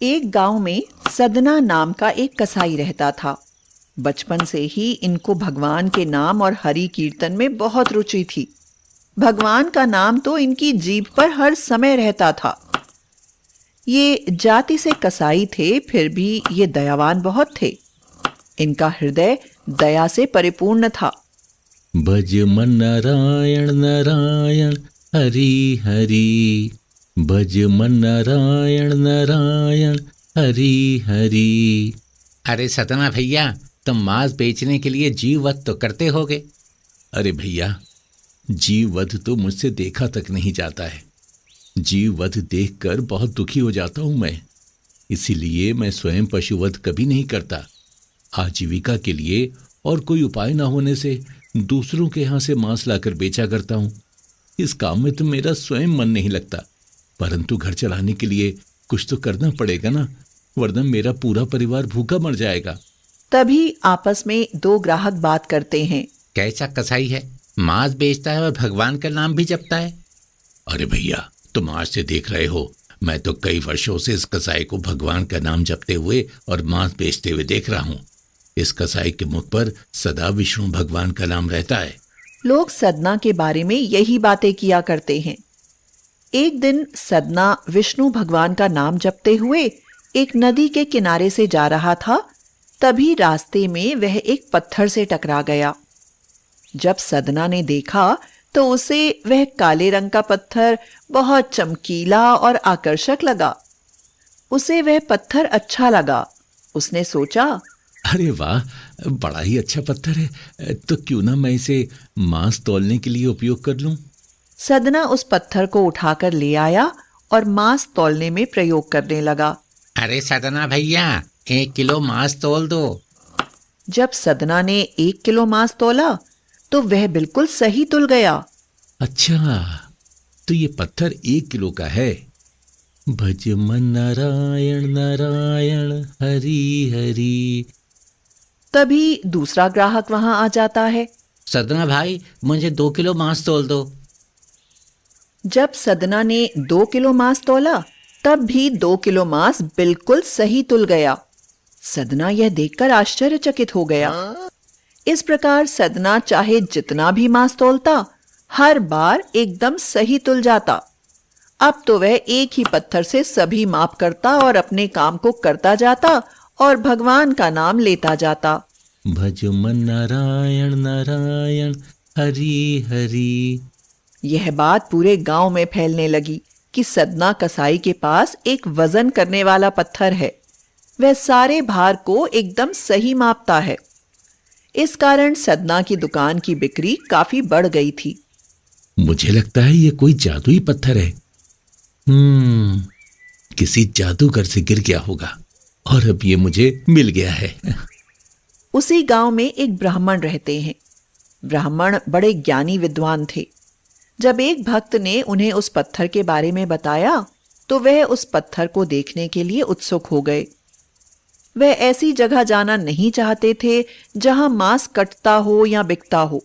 एक गांव में सदना नाम का एक कसाई रहता था। बचपन से ही इनको भगवान के नाम और हरि कीर्तन में बहुत रुचि थी। भगवान का नाम तो इनकी जीभ पर हर समय रहता था। ये जाति से कसाई थे, फिर भी ये दयावान बहुत थे। इनका हृदय दया से परिपूर्ण था। भज मन नारायण नारायण हरि हरि, भज मन नारायण नारायण हरि हरि। अरे सतना भैया, तुम मांस बेचने के लिए जीव वध तो करते होगे। अरे भैया, जीव वध तो मुझसे देखा तक नहीं जाता है। जीव वध देखकर बहुत दुखी हो जाता हूं मैं। इसीलिए मैं स्वयं पशुवध कभी नहीं करता। आजीविका के लिए और कोई उपाय ना होने से दूसरों के यहां से मांस लाकर बेचा करता हूं। इस काम में तो मेरा स्वयं मन नहीं लगता, परंतु घर चलाने के लिए कुछ तो करना पड़ेगा ना, वरना मेरा पूरा परिवार भूखा मर जाएगा। तभी आपस में दो ग्राहक बात करते हैं। कैसा कसाई है, मांस बेचता है और भगवान का नाम भी जपता है। अरे भैया, तुम आज से देख रहे हो, मैं तो कई वर्षों से इस कसाई को भगवान का नाम जपते हुए और मांस बेचते हुए देख रहा हूँ। इस कसाई के मुख पर सदा विष्णु भगवान का नाम रहता है। लोग सदना के बारे में यही बातें किया करते हैं। एक दिन सदना विष्णु भगवान का नाम जपते हुए एक नदी के किनारे से जा रहा था। तभी रास्ते में वह एक पत्थर से टकरा गया। जब सदना ने देखा तो उसे वह काले रंग का पत्थर बहुत चमकीला और आकर्षक लगा। उसे वह पत्थर अच्छा लगा। उसने सोचा, अरे वाह, बड़ा ही अच्छा पत्थर है, तो क्यों ना मैं इसे मांस तौलने के लिए उपयोग कर लूं। सदना उस पत्थर को उठाकर ले आया और मांस तौलने में प्रयोग करने लगा। अरे सदना भैया, 1 किलो मांस तौल दो। जब सदना ने 1 किलो मांस तौला तो वह बिल्कुल सही तुल गया। अच्छा, तो ये पत्थर 1 किलो का है। भज मन नारायण नारायण हरि हरि। तभी दूसरा ग्राहक वहां आ जाता है। सदना भाई, मुझे 2 किलो मांस तौल दो। जब सदना ने 2 किलो मांस तौला तब भी 2 किलो मांस बिल्कुल सही तुल गया। सदना यह देखकर आश्चर्यचकित हो गया। इस प्रकार सदना चाहे जितना भी मांस तौलता, हर बार एकदम सही तुल जाता। अब तो वह एक ही पत्थर से सभी माप करता और अपने काम को करता जाता और भगवान का नाम लेता जाता। भज मन नारायण नारायण हरि हरि। यह बात पूरे गांव में फैलने लगी कि सदना कसाई के पास एक वजन करने वाला पत्थर है। वह सारे भार को एकदम सही मापता है। इस कारण सदना की दुकान की बिक्री काफी बढ़ गई थी। मुझे लगता है ये कोई जादुई पत्थर है। किसी जादूगर से गिर गया होगा और अब ये मुझे मिल गया है। उसी गांव में एक ब्राह्मण रहते हैं। ब्राह्मण बड़े ज्ञानी विद्वान थे। जब एक भक्त ने उन्हें उस पत्थर के बारे में बताया तो वह उस पत्थर को देखने के लिए उत्सुक हो गए। वह ऐसी जगह जाना नहीं चाहते थे जहां मांस कटता हो या बिकता हो।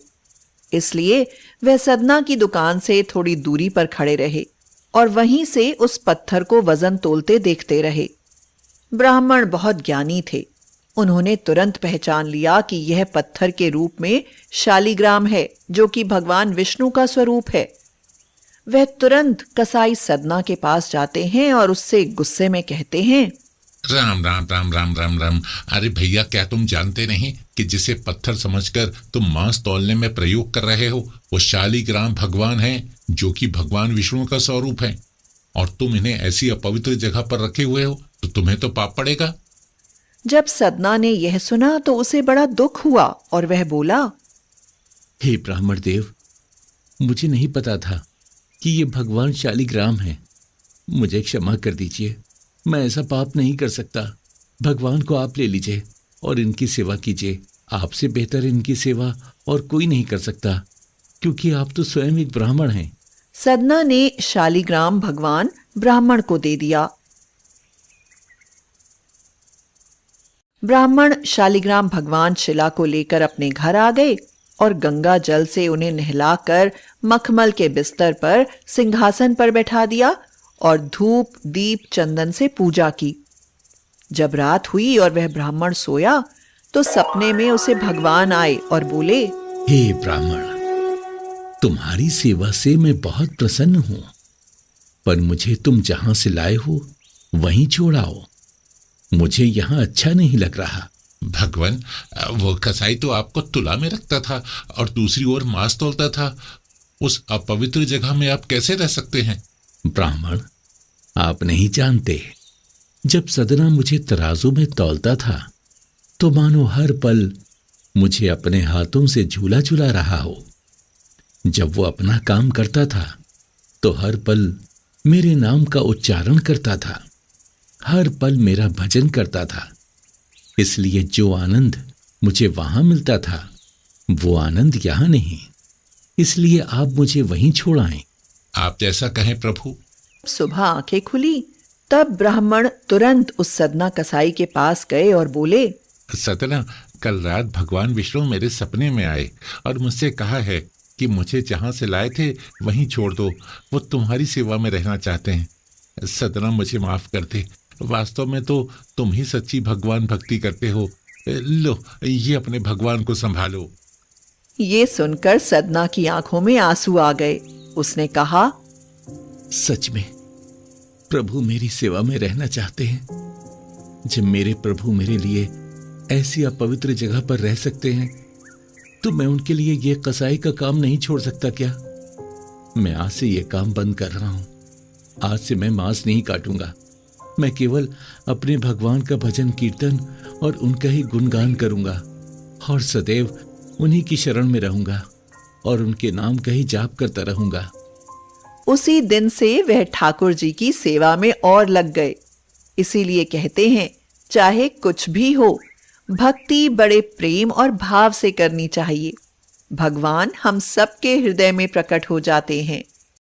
इसलिए वह सदना की दुकान से थोड़ी दूरी पर खड़े रहे और वहीं से उस पत्थर को वजन तोलते देखते रहे। ब्राह्मण बहुत ज्ञानी थे। उन्होंने तुरंत पहचान लिया कि यह पत्थर के रूप में शालिग्राम है, जो कि भगवान विष्णु का स्वरूप है। वह तुरंत कसाई सदना के पास जाते हैं और उससे गुस्से में कहते हैं, राम राम राम राम राम राम। अरे भैया, क्या तुम जानते नहीं कि जिसे पत्थर समझकर तुम मांस तौलने में प्रयोग कर रहे हो वो शालिग्राम भगवान हैं, जो कि भगवान विष्णु का स्वरूप है, और तुम इन्हें ऐसी अपवित्र जगह पर रखे हुए हो तो तुम्हें तो पाप पड़ेगा। जब सदना ने यह सुना तो उसे बड़ा दुख हुआ और वह बोला, हे ब्राह्मण देव, मुझे नहीं पता था कि ये भगवान शालिग्राम है। मुझे क्षमा कर दीजिए, मैं ऐसा पाप नहीं कर सकता। भगवान को आप ले लीजिए और इनकी सेवा कीजिए। आपसे बेहतर इनकी सेवा और कोई नहीं कर सकता, क्योंकि आप तो स्वयं एक ब्राह्मण हैं। सदना ने शालिग्राम भगवान ब्राह्मण को दे दिया। ब्राह्मण शालिग्राम भगवान शिला को लेकर अपने घर आ गए और गंगा जल से उन्हें नहलाकर मखमल के बिस्तर पर सिंहासन पर बैठा दिया और धूप दीप चंदन से पूजा की। जब रात हुई और वह ब्राह्मण सोया तो सपने में उसे भगवान आए और बोले, हे ब्राह्मण, तुम्हारी सेवा से मैं बहुत प्रसन्न हूं, पर मुझे तुम जहां से लाए हो वहीं छोड़ाओ। मुझे यहां अच्छा नहीं लग रहा। भगवान, वो कसाई तो आपको तुला में रखता था और दूसरी ओर मांस तौलता था। उस अपवित्र जगह में आप कैसे रह सकते हैं? ब्राह्मण, आप नहीं जानते, जब सदना मुझे तराजू में तौलता था तो मानो हर पल मुझे अपने हाथों से झूला झूला रहा हो। जब वो अपना काम करता था तो हर पल मेरे नाम का उच्चारण करता था, हर पल मेरा भजन करता था। इसलिए जो आनंद मुझे वहां मिलता था वो आनंद यहां नहीं। इसलिए आप मुझे वहीं छोड़ आए। आप जैसा कहें प्रभु। सुबह आंखें खुली तब ब्राह्मण तुरंत उस सदना कसाई के पास गए और बोले, सदना, कल रात भगवान विष्णु मेरे सपने में आए और मुझसे कहा है कि मुझे जहां से लाए थे वहीं छोड़ दो। वो तुम्हारी सेवा में रहना चाहते हैं। सदना, मुझे माफ कर दे। वास्तव में तो तुम ही सच्ची भगवान भक्ति करते हो। लो, ये अपने भगवान को संभालो। ये सुनकर सदना की आंखों में आंसू आ गए। उसने कहा, सच में प्रभु मेरी सेवा में रहना चाहते हैं। जब मेरे प्रभु मेरे लिए ऐसी अपवित्र जगह पर रह सकते हैं तो मैं उनके लिए ये कसाई का काम नहीं छोड़ सकता क्या? मैं आज से ये काम बंद कर रहा हूं। आज से मैं मांस नहीं काटूंगा। मैं केवल अपने भगवान का भजन कीर्तन और उनका ही गुणगान करूंगा और सदैव उन्हीं की शरण में रहूंगा और उनके नाम का ही जाप करता रहूंगा। उसी दिन से वह ठाकुर जी की सेवा में और लग गए। इसीलिए कहते हैं, चाहे कुछ भी हो, भक्ति बड़े प्रेम और भाव से करनी चाहिए। भगवान हम सबके हृदय में प्रकट हो जाते हैं।